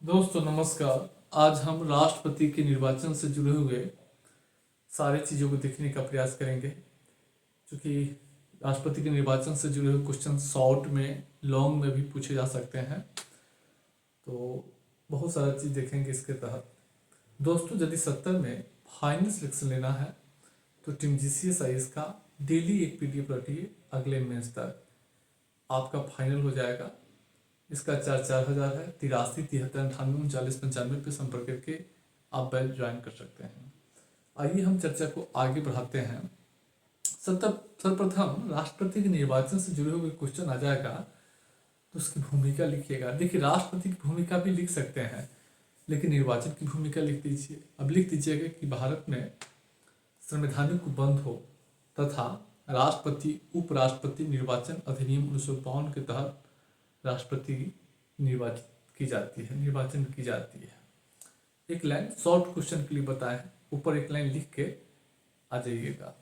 दोस्तों नमस्कार। आज हम राष्ट्रपति के निर्वाचन से जुड़े हुए सारी चीज़ों को देखने का प्रयास करेंगे, क्योंकि राष्ट्रपति के निर्वाचन से जुड़े हुए क्वेश्चन शॉर्ट में, लॉन्ग में भी पूछे जा सकते हैं। तो बहुत सारा चीज़ देखेंगे इसके तहत। दोस्तों यदि 70 में फाइनल सिलेक्शन लेना है तो टीम GCS का डेली एक PDF रखिए। अगले मेंस तक आपका फाइनल हो जाएगा। इसका चार्ज 4,000 है। 83 73 98 39 95 पे संपर्क करके आप बैच ज्वाइन कर सकते हैं। आइए हम चर्चा को आगे बढ़ाते हैं। सर्वप्रथम राष्ट्रपति के निर्वाचन से जुड़े हुए क्वेश्चन आ जाएगा तो उसकी भूमिका लिखिएगा। देखिए, राष्ट्रपति की भूमिका भी लिख सकते हैं, लेकिन निर्वाचन की भूमिका लिख दीजिए। अब लिख दीजिएगा कि भारत में संवैधानिक बंद हो तथा राष्ट्रपति उपराष्ट्रपति निर्वाचन अधिनियम 1952 के तहत राष्ट्रपति निर्वाचित की जाती है, निर्वाचन की जाती है। एक लाइन शॉर्ट क्वेश्चन के लिए बताए, ऊपर एक लाइन लिख के आ जाइएगा।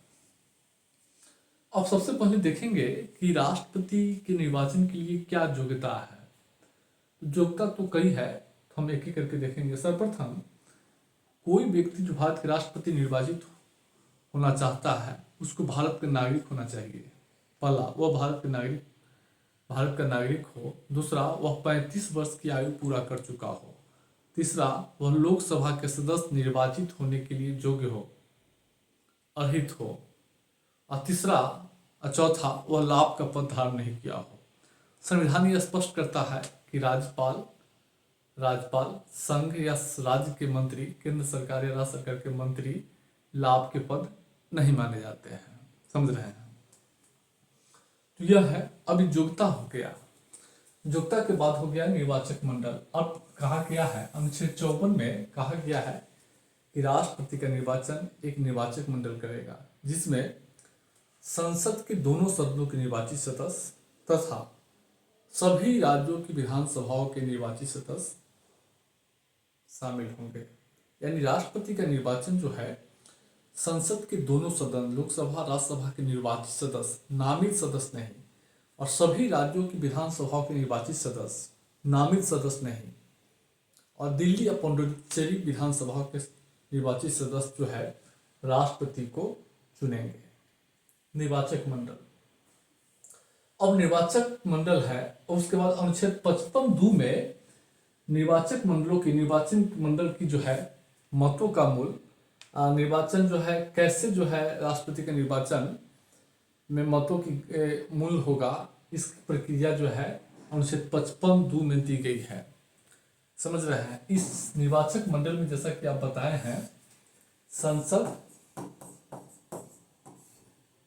अब सबसे पहले देखेंगे कि राष्ट्रपति के निर्वाचन के लिए क्या योग्यता है। योग्यता तो कई है, तो हम एक एक करके देखेंगे। सर्वप्रथम, कोई व्यक्ति जो भारत के राष्ट्रपति निर्वाचित होना चाहता है उसको भारत का नागरिक होना चाहिए। पहला, वह भारत का नागरिक हो। दूसरा, वह 35 वर्ष की आयु पूरा कर चुका हो। तीसरा, वह लोकसभा के सदस्य निर्वाचित होने के लिए योग्य हो, अर्हित हो। और चौथा, वह लाभ का पद धारण नहीं किया हो। संविधान यह स्पष्ट करता है कि राज्यपाल, संघ या राज्य के मंत्री, केंद्र सरकार या राज्य सरकार के मंत्री लाभ के पद नहीं माने जाते हैं। समझ रहे हैं? तो यह है। अब योग्यता हो गया। योग्यता के बाद हो गया निर्वाचक मंडल। अब कहा गया है, अनुच्छेद 54 में कहा गया है कि राष्ट्रपति का निर्वाचन एक निर्वाचक मंडल करेगा, जिसमें संसद के दोनों सदनों के निर्वाचित सदस्य तथा सभी राज्यों की विधानसभाओं के निर्वाचित सदस्य शामिल होंगे। यानी राष्ट्रपति का निर्वाचन जो है, संसद के दोनों सदन, लोकसभा राज्यसभा के निर्वाचित सदस्य, नामित सदस्य नहीं, और सभी राज्यों की विधानसभाओं के निर्वाचित सदस्य, नामित सदस्य नहीं, और दिल्ली या पुडुचेरी विधानसभाओं के निर्वाचित सदस्य जो है राष्ट्रपति को चुनेंगे। निर्वाचक मंडल। अब निर्वाचक मंडल है, और उसके बाद अनुच्छेद 55(2) में निर्वाचन मंडल की जो है मतों का मूल, निर्वाचन जो है कैसे जो है राष्ट्रपति के निर्वाचन में मतों की मूल होगा, इसकी प्रक्रिया जो है अनुच्छेद 55(2) में दी गई है। समझ रहे हैं? इस निर्वाचक मंडल में जैसा कि आप बताए हैं, संसद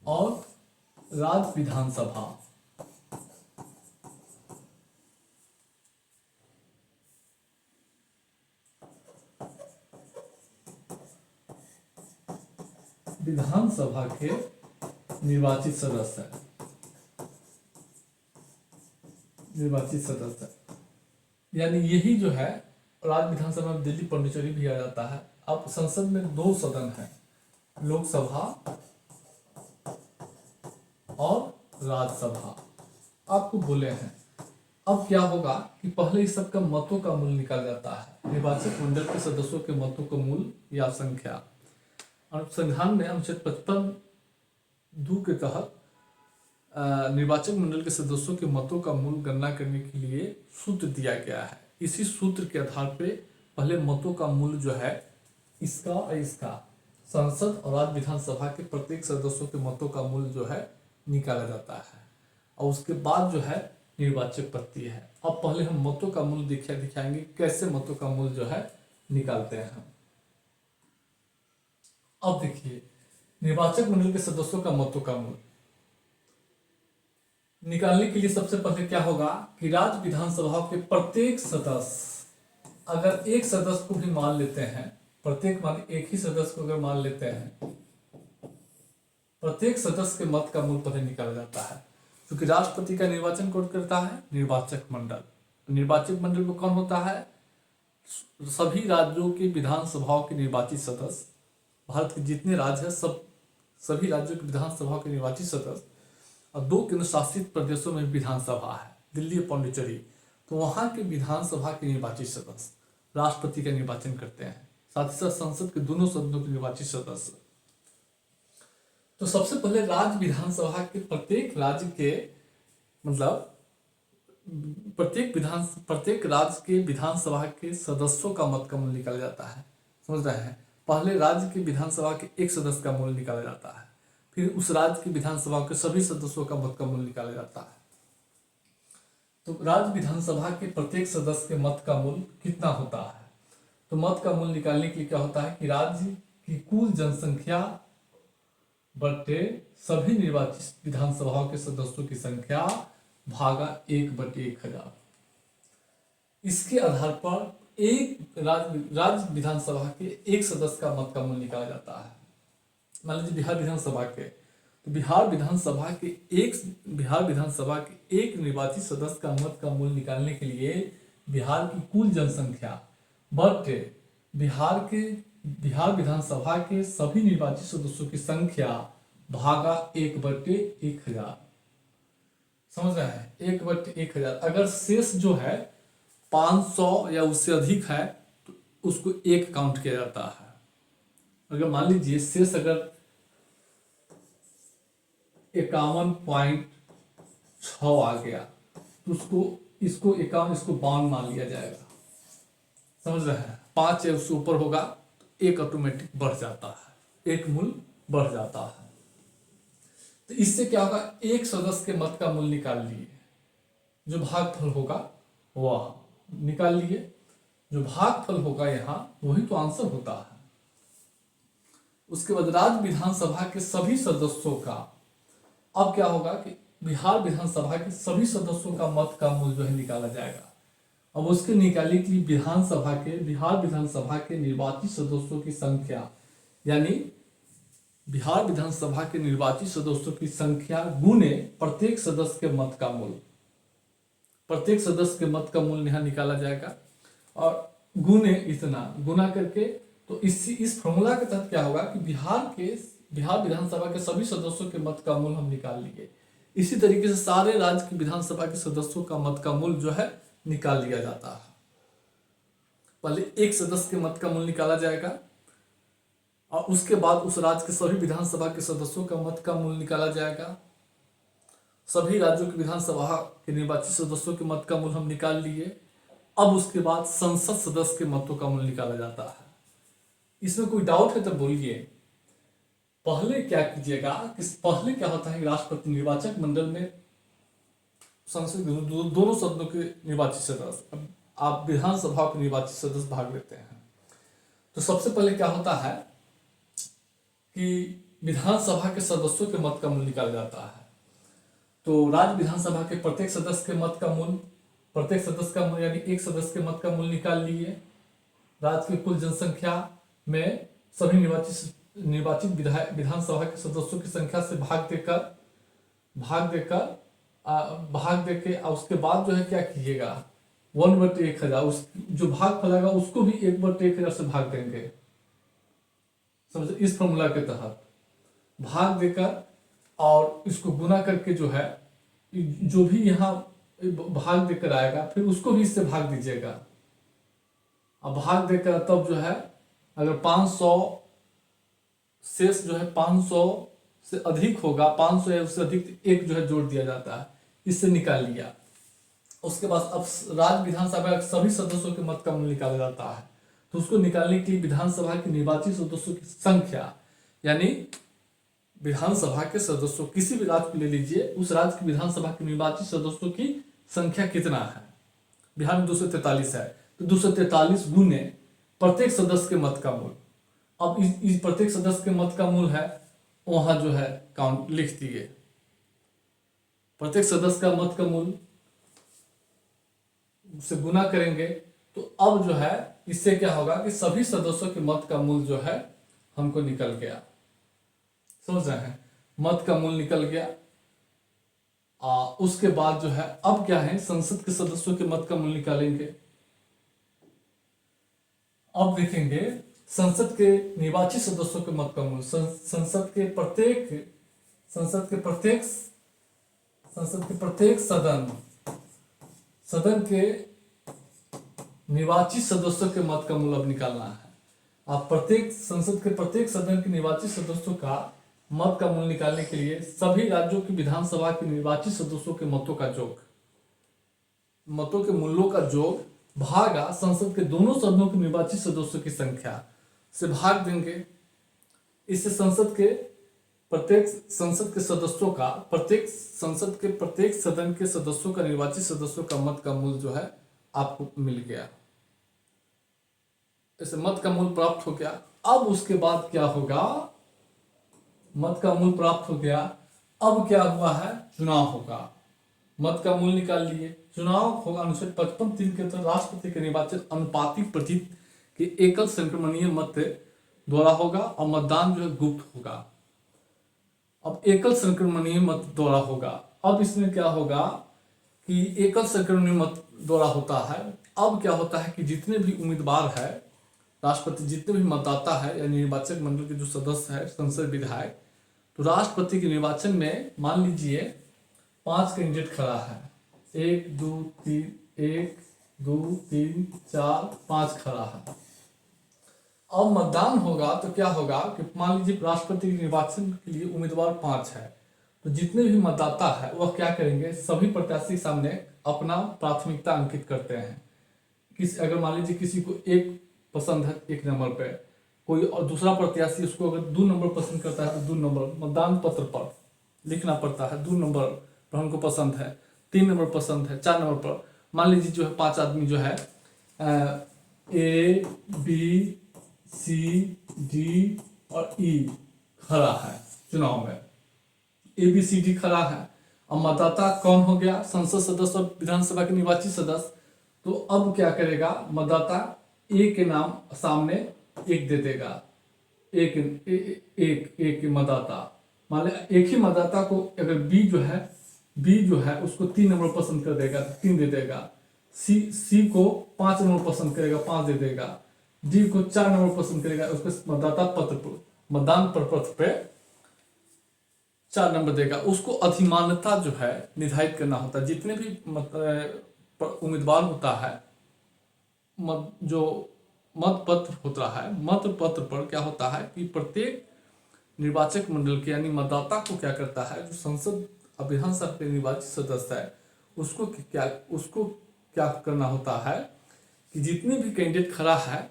और राज्य विधानसभा विधानसभा के निर्वाचित सदस्य यानी यही जो है राज्य विधानसभा में दिल्ली पुडुचेरी भी आ जाता है। अब संसद में दो सदन हैं, लोकसभा और राज्यसभा, आपको बोले हैं। अब क्या होगा कि पहले इस सब का मतों का मूल निकाल जाता है, निर्वाचक मंडल के सदस्यों के मतों का मूल या संख्या। और संविधान में अनुच्छेद 55(2) के तहत निर्वाचक मंडल के सदस्यों के मतों का मूल गणना करने के लिए सूत्र दिया गया है। इसी सूत्र के आधार पे पहले मतों का मूल जो है इसका और इसका, संसद और राज्य विधानसभा के प्रत्येक सदस्यों के मतों का मूल जो है निकाला जाता है, और उसके बाद जो है निर्वाचक पत्ती है। अब पहले हम मतों का मूल दिखाएंगे, कैसे मतों का मूल जो है निकालते हैं। अब देखिए, निर्वाचक मंडल के सदस्यों का मतों का मूल निकालने के लिए सबसे पहले क्या होगा कि राज्य विधानसभा के प्रत्येक सदस्य, अगर एक सदस्य को भी मान लेते हैं, प्रत्येक मान एक ही सदस्य को अगर मान लेते हैं, प्रत्येक सदस्य के मत का मूल पहले निकाला जाता है। क्योंकि राष्ट्रपति का निर्वाचन कौन करता है? निर्वाचक मंडल। निर्वाचक मंडल में कौन होता है? सभी राज्यों की विधानसभाओं के निर्वाचित सदस्य, भारत के जितने राज्य हैं सभी राज्यों की विधानसभाओं के निर्वाचित सदस्य, और 2 केंद्र शासित प्रदेशों में विधानसभा है, दिल्ली और पुडुचेरी, तो वहाँ के विधानसभा के निर्वाचित सदस्य। राष्ट्रपति का निर्वाचन करते हैं, साथ ही साथ संसद के दोनों सदनों के निर्वाचित सदस्य। तो सबसे पहले राज्य विधानसभा के प्रत्येक राज्य के मतलब प्रत्येक राज्य के विधानसभा के सदस्यों का मत का मूल्य निकाला जाता है। समझ रहे हैं? पहले राज्य के विधानसभा के एक सदस्य का मूल्य निकाला जाता है, फिर उस राज्य की विधानसभा के सभी सदस्यों का मत का मूल्य निकाला जाता है। तो राज्य विधानसभा के प्रत्येक सदस्य के मत का मूल्य कितना होता है? तो मत का मूल्य निकालने के लिए क्या होता है कि राज्य की कुल जनसंख्या बटे सभी निर्वाचित विधानसभाओं के सदस्यों की संख्या भागा 1/1000। इसके आधार पर एक राज्य विधानसभा के एक सदस्य का मत का मूल्य निकाला जाता है। मान लीजिए बिहार विधानसभा के, तो बिहार विधानसभा के एक निर्वाचित सदस्य का मत का मूल्य निकालने के लिए बिहार की कुल जनसंख्या बटे बिहार विधानसभा के सभी निर्वाचित सदस्यों की संख्या भागा 1/1000। समझ रहे हैं? 1/1000। अगर शेष जो है 500 या उससे अधिक है तो उसको एक काउंट किया जाता है। अगर मान लीजिए शेष अगर 51.6 आ गया तो इसको 52 मान लिया जाएगा। समझ रहे हैं? 5 या उससे ऊपर होगा तो एक ऑटोमेटिक बढ़ जाता है, एक मूल्य बढ़ जाता है। तो इससे क्या होगा, एक सदस्य के मत का मूल्य निकाल लिए, जो भागफल होगा वह निकाल लिए, जो भागफल होगा यहाँ वही तो आंसर होता है। उसके बाद राज्य विधानसभा के सभी सदस्यों का, अब क्या होगा कि बिहार विधानसभा के सभी सदस्यों का मत का मूल्य जो है निकाला जाएगा। अब उसके निकालने के लिए बिहार विधानसभा के निर्वाचित सदस्यों की संख्या, यानी बिहार विधानसभा के निर्वाचित सदस्यों की संख्या गुने प्रत्येक सदस्य के मत का मूल्य, प्रत्येक सदस्य के मत का मूल्य यहाँ निकाला जाएगा और गुने इतना गुना करके। तो इस फॉर्मूला के तहत क्या होगा कि बिहार विधानसभा के सभी सदस्यों के मत का मूल्य हम निकाल लिए। इसी तरीके से सारे राज्य की विधानसभा के सदस्यों का मत का मूल्य जो है निकाल लिया जाता है। पहले एक सदस्य के मत का मूल्य निकाला जाएगा और उसके बाद उस राज्य के सभी विधानसभा के सदस्यों का मत का मूल्य निकाला जाएगा। सभी राज्यों की विधानसभा के निर्वाचित सदस्यों के मत का मूल्य हम निकाल लिए। अब उसके बाद संसद सदस्य के मतों का मूल्य निकाला जाता है। इसमें कोई डाउट है तो बोलिए। पहले क्या कीजिएगा कि पहले क्या होता है कि राष्ट्रपति निर्वाचक मंडल में संसद दोनों सदनों के निर्वाचित सदस्य, आप विधानसभा के निर्वाचित सदस्य भाग लेते हैं। तो सबसे पहले क्या होता है कि विधानसभा के सदस्यों के मत का मूल्य निकाला जाता है। तो राज्य विधानसभा के प्रत्येक सदस्य के मत का मूल्य यानी एक सदस्य के मत का मूल्य निकाल लिए। राज्य की कुल जनसंख्या में सभी निर्वाचित विधानसभा के सदस्यों की संख्या से भाग देके उसके बाद जो है क्या कीजिएगा 1/1000, उस जो भाग फैलाएगा उसको भी 1/1000 से भाग देंगे। समझे? इस फॉर्मूला के तहत भाग देकर और इसको गुना करके जो है जो भी यहाँ भाग देकर आएगा फिर उसको भी इससे भाग दीजिएगा। अब भाग देकर तब जो है अगर 500 शेष जो है 500 से अधिक होगा, 500 या उससे अधिक एक जो है जोड़ दिया जाता है, इससे निकाल लिया। उसके बाद अब राज्य विधानसभा के सभी सदस्यों के मत का मूल्य निकाला जाता है। तो उसको निकालने के लिए विधानसभा के निर्वाचित सदस्यों की संख्या, यानी विधानसभा के सदस्यों किसी भी राज्य को ले लीजिए, उस राज्य की विधानसभा के निर्वाचित सदस्यों की संख्या कितना है। बिहार में 243 है तो 243 गुने प्रत्येक सदस्य के मत का मूल्य। अब इस प्रत्येक सदस्य के मत का मूल्य है वहां जो है काउंट लिख दिए। प्रत्येक सदस्य का मत का मूल्य से गुना करेंगे तो अब जो है इससे क्या होगा कि सभी सदस्यों के मत का मूल्य जो है हमको निकल गया। समझ रहे हैं? मत का मूल्य निकल गया। उसके बाद जो है अब क्या है, संसद के सदस्यों के मत का मूल्य निकालेंगे। अब देखेंगे संसद के निर्वाचित सदस्यों के मत का मूल्य। संसद के प्रत्येक सदन के निर्वाचित सदस्यों के मत का मूल अब निकालना है। आप प्रत्येक संसद के प्रत्येक सदन के निर्वाचित सदस्यों का मत का मूल निकालने के लिए सभी राज्यों की विधानसभा के निर्वाचित सदस्यों के मतों का योग, मतों के मूल्यों का योग भागा संसद के दोनों सदनों के निर्वाचित सदस्यों की संख्या से भाग देंगे। इससे संसद के सदस्यों का संसद के प्रत्येक सदन के सदस्यों का निर्वाचित सदस्यों का मत का मूल जो है आपको मिल गया। ऐसे मत का मूल प्राप्त हो गया। अब उसके बाद क्या होगा, मत का मूल प्राप्त हो गया, अब क्या हुआ है, चुनाव होगा। मत का मूल निकाल लिए, चुनाव होगा। अनुच्छेद 55(3) के तहत राष्ट्रपति के निर्वाचन अनुपातिक प्रतीक के एकल संक्रमणीय मत द्वारा होगा और मतदान जो है गुप्त होगा। अब एकल संक्रमणीय मत द्वारा होगा। अब इसमें क्या होगा कि एकल संक्रमणीय मत द्वारा होता है। अब क्या होता है कि जितने भी उम्मीदवार है, राष्ट्रपति जितने भी मतदाता है या निर्वाचक मंडल के जो सदस्य है, संसद विधायक, तो राष्ट्रपति के निर्वाचन में मान लीजिए 5 कैंडिडेट खड़ा है, 1 2 3 4 5 खड़ा है। अब मतदान होगा तो क्या होगा कि मान लीजिए राष्ट्रपति के निर्वाचन के लिए उम्मीदवार 5 है, तो जितने भी मतदाता है वह क्या करेंगे, सभी प्रत्याशी के सामने अपना प्राथमिकता अंकित करते हैं। अगर मान लीजिए किसी को 1 पसंद है 1 नंबर पे, कोई और दूसरा प्रत्याशी उसको अगर 2 नंबर पसंद करता है तो 2 नंबर मतदान पत्र पर लिखना पड़ता है, 2 नंबर पर हमको पसंद है, 3 नंबर पसंद है, 4 नंबर पर। मान लीजिए जो है 5 आदमी जो है A B C D और E खड़ा है चुनाव में, ABCD खड़ा है। अब मतदाता कौन हो गया, संसद सदस्य और विधानसभा के निर्वाचित सदस्य। तो अब क्या करेगा, मतदाता ए के नाम सामने 1 दे देगा, एक मतदाता, मान लिया एक ही मतदाता को अगर बी जो है उसको 3 नंबर पसंद कर देगा तो 3 दे देगा, सी को 5 नंबर पसंद करेगा 5 दे देगा, डी को 4 नंबर पसंद करेगा उसको मतदान प्रपत्र पे 4 नंबर देगा। उसको अधिमान्यता जो है निर्धारित करना होता है। जितने भी उम्मीदवार होता है, जो मत पत्र होता है, मत पत्र पर क्या होता है कि प्रत्येक निर्वाचक मंडल के यानी मतदाता को क्या करता है, जो संसद विधानसभा के निर्वाचित सदस्य है उसको क्या करना होता है कि जितने भी कैंडिडेट खड़ा है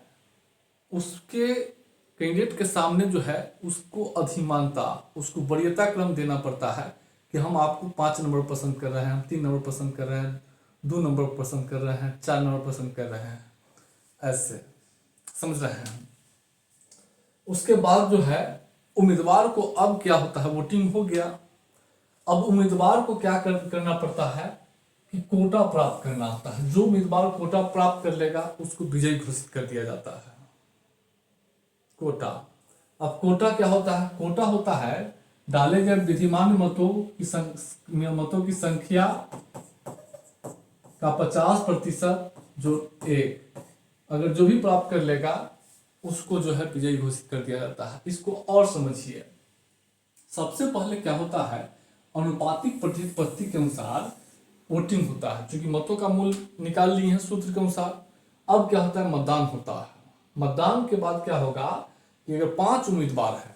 उसके कैंडिडेट के सामने जो है उसको अधिमानता, उसको वरीयता क्रम देना पड़ता है कि हम आपको 5 नंबर पसंद कर रहे हैं, हम 3 नंबर पसंद कर रहे हैं, 2 नंबर पसंद कर रहे हैं, 4 नंबर पसंद कर रहे हैं, ऐसे समझ रहे हैं। उसके बाद जो है उम्मीदवार को अब क्या होता है, वोटिंग हो गया। अब उम्मीदवार को क्या करना पड़ता है कि कोटा प्राप्त करना होता है। जो उम्मीदवार कोटा प्राप्त कर लेगा उसको विजयी घोषित कर दिया जाता है। कोटा, अब कोटा क्या होता है, कोटा होता है डाले गए विधिमान मतों की संख्या का 50% जो एक, अगर जो भी प्राप्त कर लेगा उसको जो है विजयी घोषित कर दिया जाता है। इसको और समझिए। सबसे पहले क्या होता है, अनुपातिक प्रतिपत्ति के अनुसार वोटिंग होता है, क्योंकि मतों का मूल निकाल लिए हैं सूत्र के अनुसार। अब क्या होता है, मतदान होता है। मतदान के बाद क्या होगा कि अगर 5 उम्मीदवार है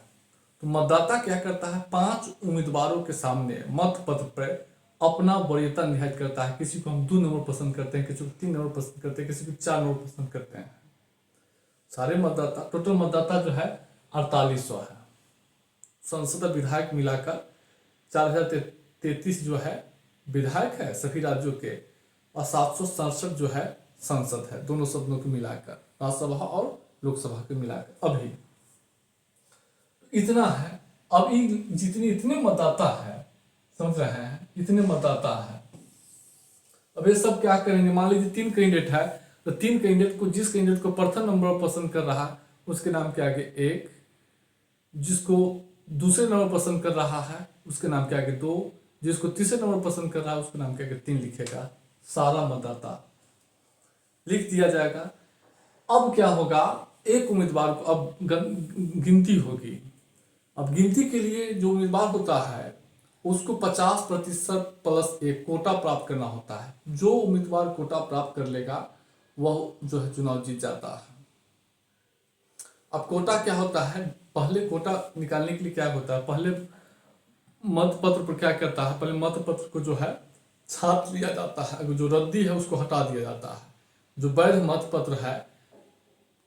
तो मतदाता क्या करता है, 5 उम्मीदवारों के सामने मत पत्र पर अपना वरीयता निर्धारित करता है। किसी को हम 2 नंबर पसंद करते हैं, किसी को 3 नंबर पसंद करते हैं, किसी को 4 नंबर पसंद करते हैं। सारे मतदाता, टोटल मतदाता जो है 4800 है। संसद विधायक मिलाकर 4033 जो है विधायक है सभी राज्यों के, और 767 जो है संसद है, दोनों सदनों को मिलाकर, राज्यसभा और लोकसभा के मिलाकर। अभी इतना है। अब इतने मतदाता है, समझ रहे हैं, इतने मतदाता है। अब ये सब क्या करेंगे, मान लीजिए 3 कैंडिडेट है तो 3 कैंडिडेट को, जिस कैंडिडेट को प्रथम नंबर पसंद कर रहा है उसके नाम के आगे 1, जिसको दूसरे नंबर पसंद कर रहा है उसके नाम के आगे 2, जिसको तीसरे नंबर पसंद कर रहा है उसके नाम के आगे 3 लिखेगा। सारा मतदाता लिख दिया जाएगा। अब क्या होगा, एक उम्मीदवार को अब गिनती होगी। अब गिनती के लिए जो उम्मीदवार होता है उसको 50% + 1 कोटा प्राप्त करना होता है। जो उम्मीदवार कोटा प्राप्त कर लेगा वह जो है चुनाव जीत जाता है। अब कोटा क्या होता है, पहले कोटा निकालने के लिए क्या होता है, पहले मत पत्र पर क्या करता है, पहले मत पत्र को जो है छाप लिया जाता है, अगर जो रद्दी है उसको हटा दिया जाता है। जो वैध मत पत्र है,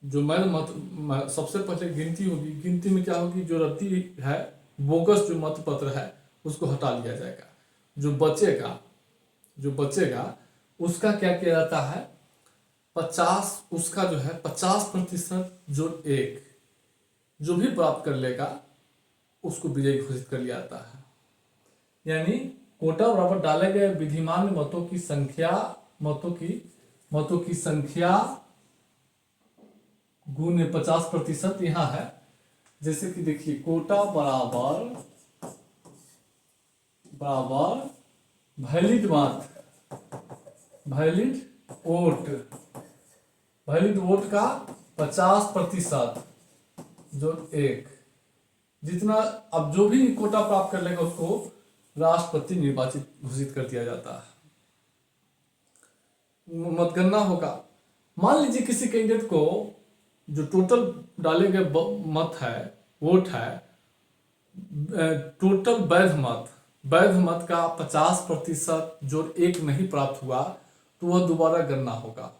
जो वैध मत सबसे पहले गिनती होगी, गिनती में क्या होगी, जो रद्दी है बोगस जो मत पत्र है उसको हटा लिया जाएगा। जो बचेगा उसका क्या किया जाता है, 50 उसका जो है 50% जो एक जो भी प्राप्त कर लेगा उसको विजयी घोषित कर लिया जाता है। यानी कोटा बराबर डाले गए विधिमान मतों की संख्या गुने 50%। यहाँ है जैसे कि देखिए, कोटा बराबर वैलिड वोट का 50% जो एक, जितना अब जो भी कोटा प्राप्त कर लेगा उसको राष्ट्रपति निर्वाचित घोषित कर दिया जाता है। मतगणना होगा। मान लीजिए किसी कैंडिडेट को जो टोटल डाले गए वोट है, टोटल वैध मत का 50% जो एक नहीं प्राप्त हुआ तो वह दोबारा गणना होगा।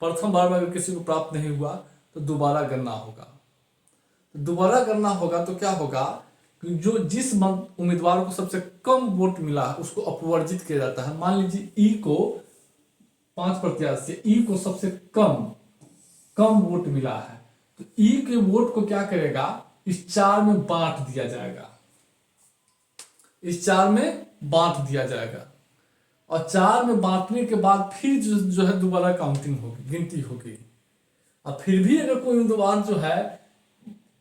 प्रथम बार में अगर किसी को प्राप्त नहीं हुआ तो दोबारा गणना होगा। तो क्या होगा कि जो जिस उम्मीदवार को सबसे कम वोट मिला है उसको अपवर्जित किया जाता है। मान लीजिए ई को 5 प्रत्याशी, ई को सबसे कम वोट मिला है, तो ई के वोट को क्या करेगा, इस 4 में बांट दिया जाएगा। और 4 में बांटने के बाद फिर जो है दोबारा काउंटिंग होगी, गिनती होगी। और फिर भी अगर कोई उम्मीदवार जो है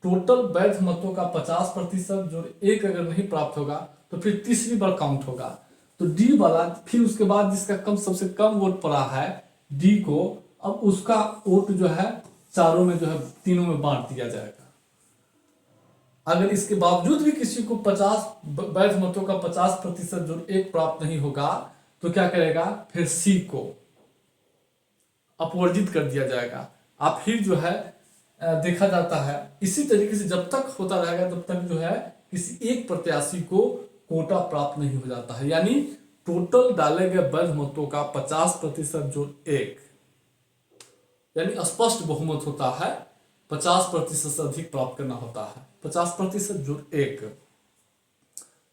टोटल वैध मतों का 50% जो एक अगर नहीं प्राप्त होगा तो फिर तीसरी बार काउंट होगा। तो डी वाला फिर उसके बाद जिसका सबसे कम वोट पड़ा है डी को, अब उसका वोट जो है चारों में जो है तीनों में बांट दिया जाएगा। अगर इसके बावजूद भी किसी को 50 वैध मतों का 50% जो एक प्राप्त नहीं होगा तो क्या करेगा, फिर सी को अपवर्जित कर दिया जाएगा। अब फिर जो है देखा जाता है इसी तरीके से जब तक होता रहेगा तब तक जो है किसी एक प्रत्याशी को कोटा प्राप्त नहीं हो जाता है। यानी टोटल डाले गए वैध मतों का 50% जो एक, यानी स्पष्ट बहुमत होता है, 50% से अधिक प्राप्त करना होता है, 50% जो एक,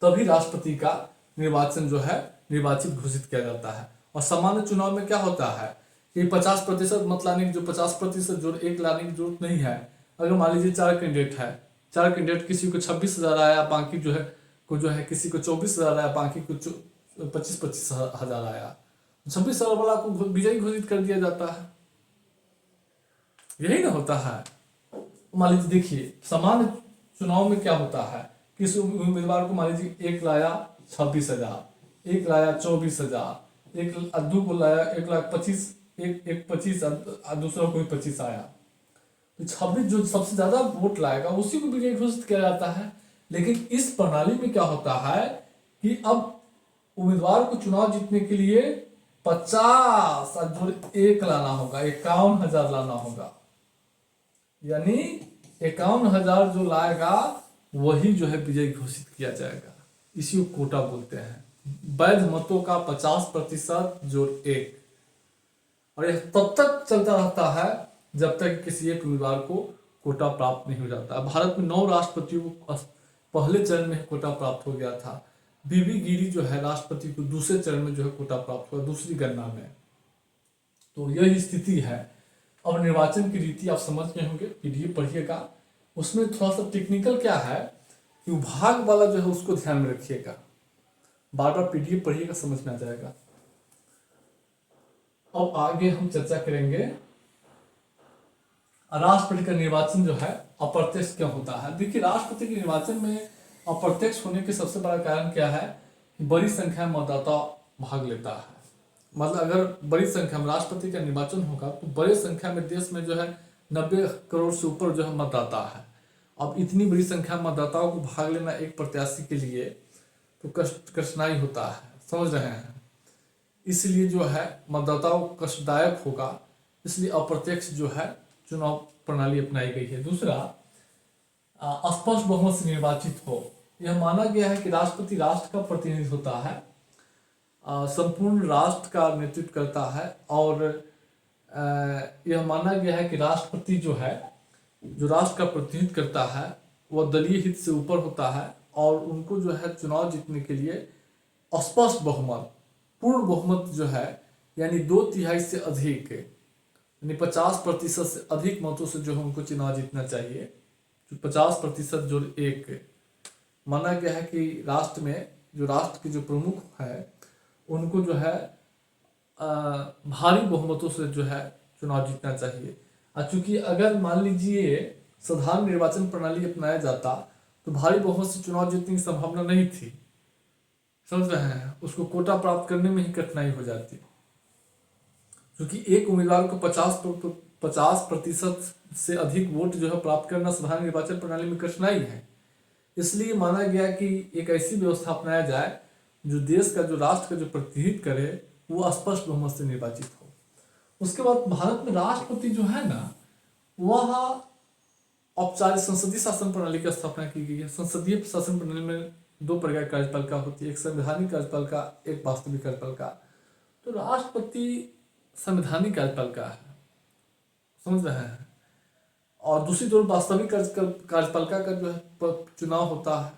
तभी राष्ट्रपति का निर्वाचन जो है निर्वाचित घोषित किया जाता है। और सामान्य चुनाव में क्या होता है कि 50% मत लाने की, जो 50% जो एक लाने की जरूरत नहीं है। अगर मान लीजिए 4 कैंडिडेट, किसी को 26,000 आया, बाकी जो है किसी को 24,000 आया, बाकी को 25,000 आया, 26,000 वाला को विजयी घोषित कर दिया जाता है। यही ना होता है। मान लीजिए देखिए, सामान्य चुनाव में क्या होता है, किसी उम्मीदवार को मान लीजिए एक लाया 26,000, एक लाया 24,000, एक दो को लाया 1,25,000, एक 25 और दूसरा कोई 25 आया, तो 26 जो सबसे ज्यादा वोट लाएगा उसी को विजयी घोषित किया जाता है। लेकिन इस प्रणाली में क्या होता है कि अब उम्मीदवार को चुनाव जीतने के लिए 50 और जो एक लाना होगा, 51,000 लाना होगा। यानी 51,000 जो लाएगा वही जो है विजयी घोषित किया जाएगा। इसी को कोटा बोलते हैं, वैध मतों का 50% जो एक। और यह तब तक चलता रहता है जब तक किसी एक उम्मीदवार को कोटा प्राप्त नहीं हो जाता। भारत में 9 राष्ट्रपतियों को पहले चरण में कोटा प्राप्त हो गया था। बीबी गिरी जो है राष्ट्रपति को दूसरे चरण में जो है कोटा प्राप्त हुआ, दूसरी गणना में। तो यही स्थिति है। अब निर्वाचन की रीति आप समझ गए होंगे, पीडीएफ पढ़िएगा। उसमें थोड़ा सा टेक्निकल क्या है कि विभाग वाला जो है उसको ध्यान में रखिएगा, बार बार पीडीएफ पढ़िएगा, समझ में आ जाएगा। अब आगे हम चर्चा करेंगे राष्ट्रपति का निर्वाचन जो है अप्रत्यक्ष क्यों होता है। देखिए, राष्ट्रपति के निर्वाचन में अप्रत्यक्ष होने के सबसे बड़ा कारण क्या है कि बड़ी संख्या में मतदाता भाग लेता है। मतलब अगर बड़ी संख्या में राष्ट्रपति का निर्वाचन होगा तो बड़ी संख्या में देश में जो है 90 करोड़ से ऊपर जो है मतदाता है। अब इतनी बड़ी संख्या में मतदाताओं को भाग लेना एक प्रत्याशी के लिए तो कठिनाई होता है, समझ रहे हैं। इसलिए जो है मतदाताओं को कष्टदायक होगा इसलिए अप्रत्यक्ष जो है चुनाव प्रणाली अपनाई गई है। दूसरा, स्पष्ट बहुमत से निर्वाचित हो। यह माना गया है कि राष्ट्रपति राष्ट्र का प्रतिनिधि होता है, संपूर्ण राष्ट्र का नेतृत्व करता है, और यह माना गया है कि राष्ट्रपति जो है, जो राष्ट्र का प्रतिनिधित्व करता है, वह दलीय हित से ऊपर होता है, और उनको जो है चुनाव जीतने के लिए स्पष्ट बहुमत, पूर्ण बहुमत जो है, यानी 2/3 से अधिक, यानी 50% से अधिक मतों से जो है उनको चुनाव जीतना चाहिए। 50% जो एक माना गया है कि राष्ट्र में जो राष्ट्र के जो प्रमुख है उनको जो है भारी बहुमतों से जो है चुनाव जीतना चाहिए। और चूंकि अगर मान लीजिए साधारण निर्वाचन प्रणाली अपनाया जाता तो भारी बहुमत से चुनाव जीतने की संभावना नहीं थी, समझ रहे हैं, उसको कोटा प्राप्त करने में ही कठिनाई हो जाती, क्योंकि एक उम्मीदवार को 50% से अधिक वोट जो है प्राप्त करना साधारण निर्वाचन प्रणाली में कठिनाई है। इसलिए माना गया कि एक ऐसी व्यवस्था अपनाया जाए जो देश का, जो राष्ट्र का जो प्रतिनिधित्व करे वो स्पष्ट बहुमत से निर्वाचित हो। उसके बाद भारत में राष्ट्रपति जो है ना, वह औपचारिक संसदीय शासन प्रणाली की स्थापना की गई है। संसदीय शासन प्रणाली में 2 प्रकार की कार्यपालिका होती है, एक संवैधानिक कार्यपालिका, एक वास्तविक कार्यपालिका। तो राष्ट्रपति संवैधानिक कार्यपालिका है, समझ रहे हैं, और दूसरी तरफ वास्तविक कार्यपालिका का जो है चुनाव होता है।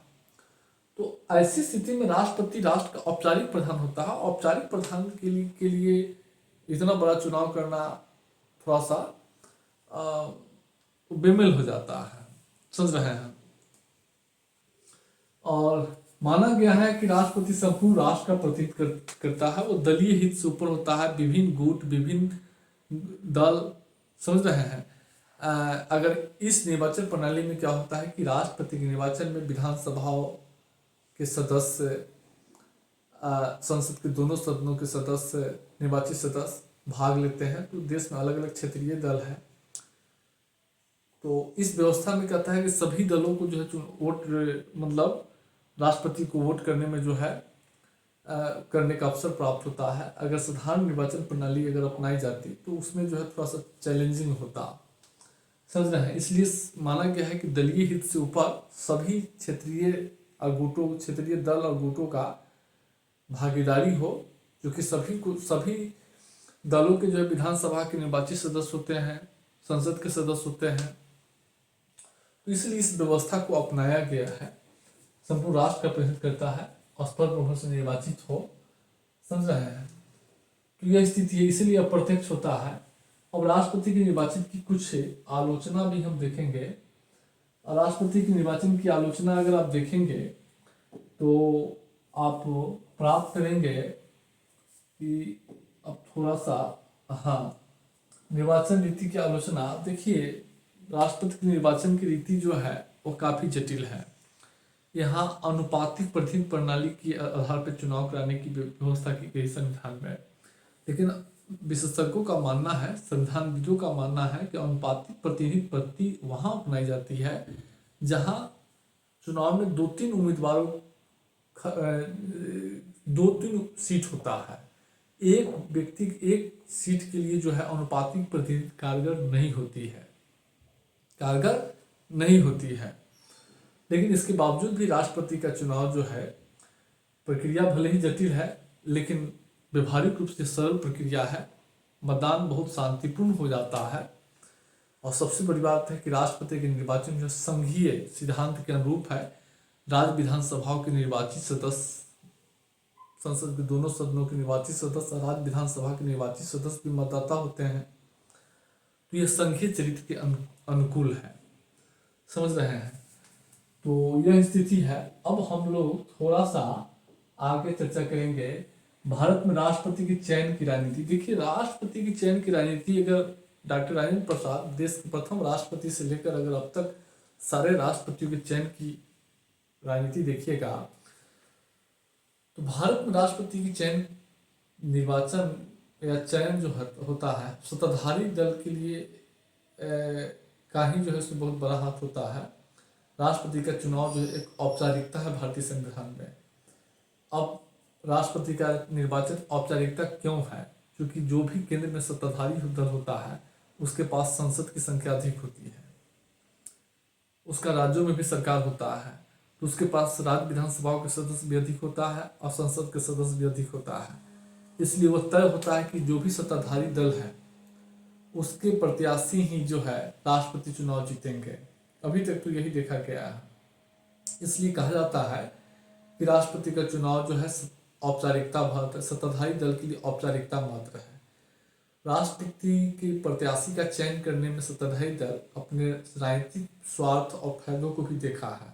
तो ऐसी स्थिति में राष्ट्रपति राष्ट्र का औपचारिक प्रधान होता है। औपचारिक प्रधान के लिए इतना बड़ा चुनाव करना थोड़ा सा बेमेल हो जाता है, समझ रहे हैं। और माना गया है कि राष्ट्रपति संपूर्ण राष्ट्र का प्रतिनिधित्व करता है, वो दलीय हित से ऊपर होता है, विभिन्न गुट, विभिन्न दल, समझ रहे हैं। अगर इस निर्वाचन प्रणाली में क्या होता है कि राष्ट्रपति के निर्वाचन में विधानसभाओं के सदस्य, संसद के दोनों सदनों के सदस्य, निर्वाचित सदस्य भाग लेते हैं। तो देश में अलग अलग क्षेत्रीय दल है, तो इस व्यवस्था में कहता है कि सभी दलों को जो है वोट, मतलब राष्ट्रपति को वोट करने में जो है करने का अवसर प्राप्त होता है। अगर साधारण निर्वाचन प्रणाली अगर अपनाई जाती तो उसमें जो है थोड़ा सा चैलेंजिंग होता, समझ रहे हैं। इसलिए माना गया है कि दलीय हित से ऊपर सभी क्षेत्रीय दल और गुटों का भागीदारी हो, जो कि सभी दलों के जो है विधानसभा के निर्वाचित सदस्य होते हैं, संसद के सदस्य होते हैं। तो इसलिए इस व्यवस्था को अपनाया गया है। संपूर्ण राष्ट्र का प्रतिनिधित्व करता है, स्पष्ट बहुमत से निर्वाचित हो, समझ रहे हैं। तो यह स्थिति है, इसलिए अप्रत्यक्ष होता है। अब राष्ट्रपति के निर्वाचन की कुछ आलोचना भी हम देखेंगे। राष्ट्रपति के निर्वाचन की आलोचना अगर आप देखेंगे तो आप प्राप्त करेंगे कि अब थोड़ा सा, हाँ, निर्वाचन रीति की आलोचना देखिए। राष्ट्रपति के निर्वाचन की रीति जो है वो काफ़ी जटिल है। यहाँ अनुपातिक प्रतिनिधित्व प्रणाली के आधार पर चुनाव कराने की व्यवस्था की गई संविधान में, लेकिन विशेषज्ञों का मानना है, संविधानविदों का मानना है कि अनुपातिक प्रतिनिधित्व पद्धति वहाँ अपनाई जाती है जहाँ चुनाव में 2-3 उम्मीदवारों 2-3 सीट होता है। एक व्यक्ति एक सीट के लिए जो है अनुपातिक प्रतिनिधित्व कारगर नहीं होती है। लेकिन इसके बावजूद भी राष्ट्रपति का चुनाव जो है, प्रक्रिया भले ही जटिल है लेकिन व्यवहारिक रूप से सरल प्रक्रिया है। मतदान बहुत शांतिपूर्ण हो जाता है, और सबसे बड़ी बात है कि राष्ट्रपति के निर्वाचन जो संघीय सिद्धांत के अनुरूप है। राज्य विधानसभाओं के निर्वाचित सदस्य, संसद के दोनों सदनों के निर्वाचित सदस्य और राज्य विधानसभा के निर्वाचित सदस्य भी मतदाता होते हैं। तो यह संघीय चरित्र के अनुकूल है, समझ रहे हैं। तो यह स्थिति है। अब हम लोग थोड़ा सा आगे चर्चा करेंगे भारत में राष्ट्रपति की चयन की राजनीति। देखिए, राष्ट्रपति की चयन की राजनीति, अगर डॉक्टर राजेंद्र प्रसाद देश के प्रथम राष्ट्रपति से लेकर अगर अब तक सारे राष्ट्रपतियों के चयन की राजनीति देखिएगा तो भारत में राष्ट्रपति की चयन, निर्वाचन या चयन जो होता है, सत्ताधारी दल के लिए का ही जो है उसमें बहुत बड़ा हाथ होता है। राष्ट्रपति का चुनाव जो है एक औपचारिकता है भारतीय संविधान में। अब राष्ट्रपति का निर्वाचन औपचारिकता क्यों है? क्योंकि जो भी केंद्र में सत्ताधारी दल होता है उसके पास संसद की संख्या अधिक होती है, उसका राज्यों में भी सरकार होता है, तो उसके पास राज्य विधानसभाओं के सदस्य भी अधिक होता है और संसद के सदस्य भी अधिक होता है। इसलिए वह तय होता है कि जो भी सत्ताधारी दल है उसके प्रत्याशी ही जो है राष्ट्रपति चुनाव जीतेंगे। अभी तक तो यही देखा गया है। इसलिए कहा जाता है कि राष्ट्रपति का चुनाव जो है औपचारिकता मात्र, सत्ताधारी दल के लिए औपचारिकता मात्र है। राष्ट्रपति के प्रत्याशी का चयन करने में सत्ताधारी दल अपने राजनीतिक स्वार्थ और फायदों को भी देखा है।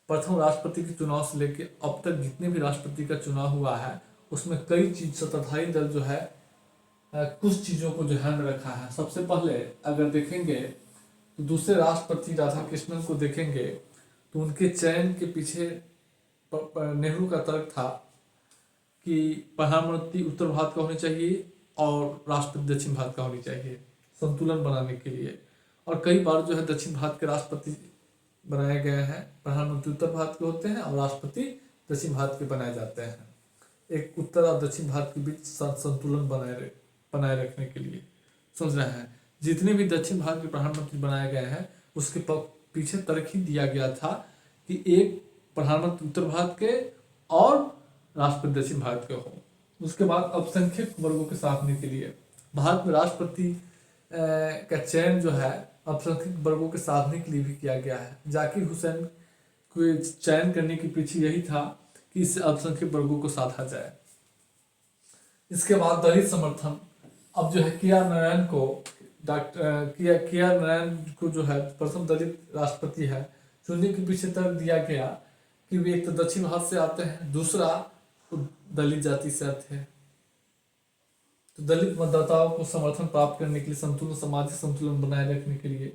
प्रथम राष्ट्रपति के चुनाव से लेकर अब तक जितने भी राष्ट्रपति का चुनाव हुआ है उसमें कई चीज सत्ताधारी दल जो है कुछ चीजों को ध्यान में रखा है। सबसे पहले अगर देखेंगे तो दूसरे राष्ट्रपति राधाकृष्णन को देखेंगे तो उनके चयन के पीछे नेहरू का तर्क था कि प्रधानमंत्री उत्तर भारत का होनी चाहिए और राष्ट्रपति दक्षिण भारत का होनी चाहिए, संतुलन बनाने के लिए। और कई बार जो है दक्षिण भारत के राष्ट्रपति बनाए गए हैं, प्रधानमंत्री उत्तर भारत के होते हैं और राष्ट्रपति दक्षिण भारत के बनाए जाते हैं, एक उत्तर और दक्षिण भारत के बीच संतुलन बनाए रखने के लिए। समझ रहे हैं, जितने भी दक्षिण भारत के प्रधानमंत्री बनाए गए हैं उसके पीछे तर्क ही दिया गया था कि एक प्रधानमंत्री उत्तर भारत के और राष्ट्रपति दक्षिण भारत के हो। उसके बाद अल्पसंख्यक वर्गों के साधने के लिए भारत में राष्ट्रपति का चयन जो है अल्पसंख्यक वर्गों के साधने के लिए भी किया गया है। जाकिर हुसैन को चयन करने के पीछे यही था कि इससे अल्पसंख्यक वर्गों को साधा जाए। इसके बाद दलित समर्थन, अब जो है के.आर. नारायण को जो है प्रथम दलित राष्ट्रपति है चुनने के पीछे तर्क दिया गया कि वे एक तो दक्षिण भारत से आते हैं, दूसरा दलित जाति से आते हैं, तो दलित मतदाताओं को समर्थन प्राप्त करने के लिए, संतुलन, सामाजिक संतुलन बनाए रखने के लिए।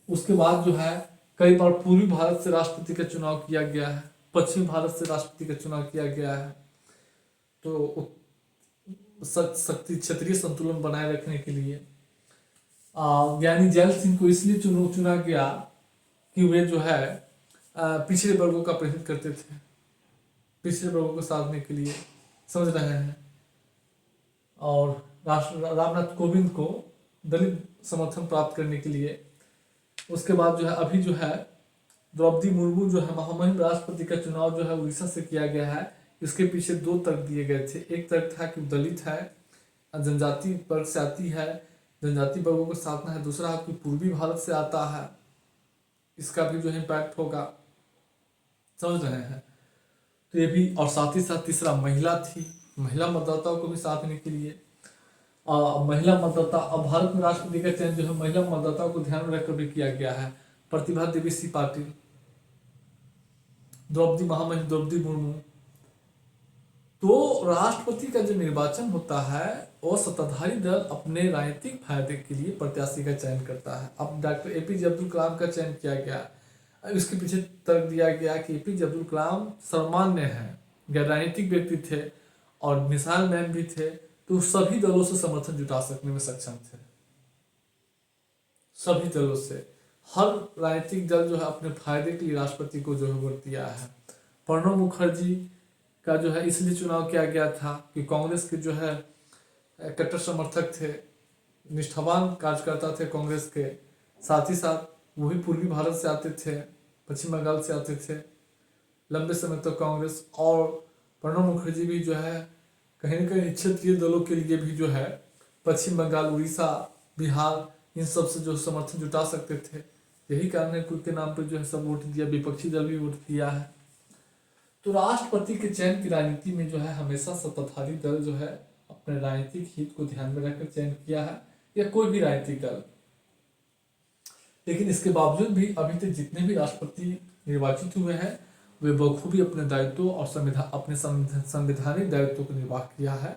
उसके बाद जो है कई बार पूर्वी भारत से राष्ट्रपति का चुनाव किया गया है, पश्चिमी भारत से राष्ट्रपति का चुनाव किया गया है, तो शक्ति क्षेत्रीय संतुलन बनाए रखने के लिए। ज्ञानी जैल सिंह को इसलिए चुना गया कि वे जो है पिछड़े वर्गों का प्रतिनिधित्व करते थे, पिछड़े वर्गों को साधने के लिए। समझ रहे हैं। और रामनाथ कोविंद को दलित समर्थन प्राप्त करने के लिए। उसके बाद जो है अभी जो है द्रौपदी मुर्मू जो है महामहिम राष्ट्रपति का चुनाव जो है उड़ीसा से किया गया है। इसके पीछे दो तर्क दिए गए थे। एक तर्क था कि दलित है, जनजाति वर्ग से आती है, जनजाति वर्गों को साधना है। दूसरा है कि पूर्वी भारत से आता है, इसका भी जो है इम्पैक्ट होगा। समझ रहे हैं। तो ये भी, और साथ ही साथ तीसरा महिला थी, महिला मतदाताओं को भी साधने के लिए। महिला मतदाता, अब भारत में राष्ट्रपति का चयन जो है महिला मतदाताओं को ध्यान में रखकर भी किया गया है। प्रतिभा देवी सिंह पाटिल, महामहिम द्रौपदी मुर्मू। तो राष्ट्रपति का जो निर्वाचन होता है वो सत्ताधारी दल अपने राजनीतिक फायदे के लिए प्रत्याशी का चयन करता है। अब डॉक्टर एपीजे अब्दुल कलाम का चयन किया गया, इसके पीछे तर्क दिया गया कि एपीजे अब्दुल कलाम सर्वमान्य हैं, गैर राजनीतिक व्यक्ति थे और मिसाइल मैन भी थे, तो सभी दलों से समर्थन जुटा सकने में सक्षम थे। सभी दलों से हर राजनीतिक दल जो है अपने फायदे के लिए राष्ट्रपति को जो है वोट दिया है। प्रणब मुखर्जी का जो है इसलिए चुनाव किया गया था कि कांग्रेस के जो है कट्टर समर्थक थे, निष्ठावान कार्यकर्ता थे कांग्रेस के, साथ ही साथ वो भी पूर्वी भारत से आते थे, पश्चिम बंगाल से आते थे लंबे समय तक कांग्रेस। और प्रणब मुखर्जी भी जो है कहीं न कहीं क्षेत्रीय दलों के लिए भी जो है पश्चिम बंगाल, उड़ीसा, बिहार, इन सब से जो समर्थन जुटा सकते थे। यही कारण है कि उनके नाम पर जो है सब वोट दिया, विपक्षी दल भी वोट दिया है। तो राष्ट्रपति के चयन की राजनीति में जो है हमेशा सत्ताधारी दल जो है अपने राजनीतिक हित को ध्यान में रखकर चयन किया है, या कोई भी राजनीतिक दल। लेकिन इसके बावजूद भी अभी तक जितने भी राष्ट्रपति निर्वाचित हुए हैं वे बखूबी अपने दायित्व और अपने संवैधानिक दायित्व को निर्वाह किया है।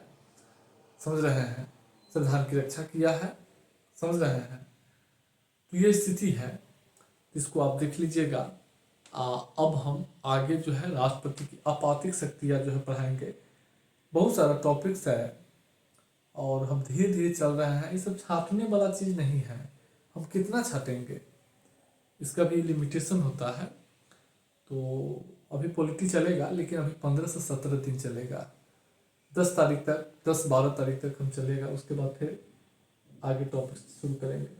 समझ रहे हैं, संविधान की रक्षा किया है। समझ रहे हैं। तो ये स्थिति है, इसको आप देख लीजिएगा। अब हम आगे जो है राष्ट्रपति की आपराधिक शक्तियाँ जो है पढ़ाएंगे। बहुत सारा टॉपिक्स है और हम धीरे धीरे चल रहे हैं। ये सब छाटने वाला चीज़ नहीं है, हम कितना छाटेंगे इसका भी लिमिटेशन होता है। तो अभी पॉलिटी चलेगा, लेकिन अभी 15 से 17 दिन चलेगा। 10 तारीख तक, 10-12 तारीख तक हम चलेगा, उसके बाद फिर आगे टॉपिक शुरू करेंगे।